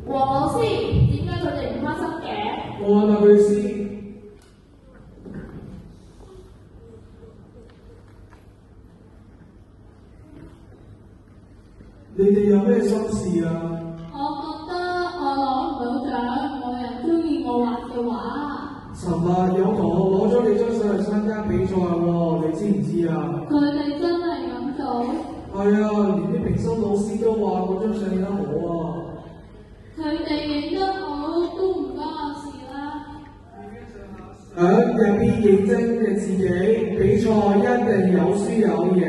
黃老師，點解佢哋唔開心嘅？我問下佢先。你哋有咩心事啊？我覺得我攞唔到獎，冇人中意我畫嘅畫。尋日有同學攞咗你張相去參加比賽喎，你知唔知啊？佢哋真係咁做？係啊，連啲評審老師都話嗰張相影得好啊！佢哋影得好都唔關我事啦。入邊認真嘅自己，比賽一定有輸有贏，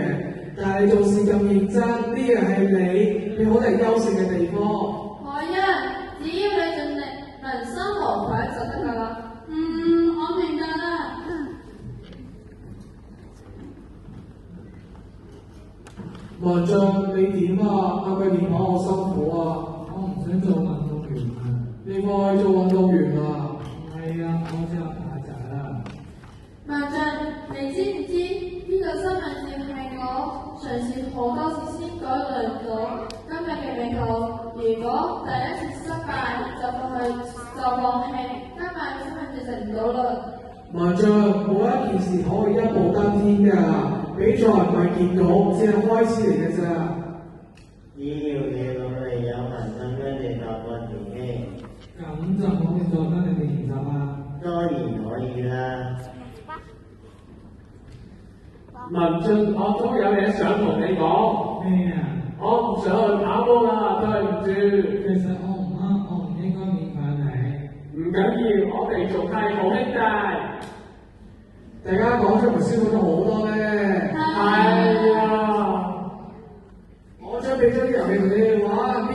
但係做事咁認真，呢樣係你好多人優勝嘅地方。海欣，只要你盡力，能生無愧就得㗎啦。我明白啦。文進，你點啊？係咪練跑好辛苦啊？我唔想做運動員啊！你愛做運動員啊？係啊，我就打雜啦。文進，你知唔知呢個新聞照係我嘗試好多次先改良到今日嘅美好？如果第一次失敗就放棄，今日嘅新聞就成唔到啦。文進，冇一件事可以一步登天㗎。比賽唔係結局，只係開始嚟嘅咋。只要你努力有恒心，一定踏過前期。咁就可以做得你哋練習啊？當然可以啦。文進，我都有嘢想同你講。咩啊？我唔想去跑步啦，對唔住。其實我唔啱，我唔應該勉強你。唔緊要，我哋仲係好兄弟。大家講出嚟消耗咗好多咧。係啊，我將俾咗啲遊戲同你哋玩。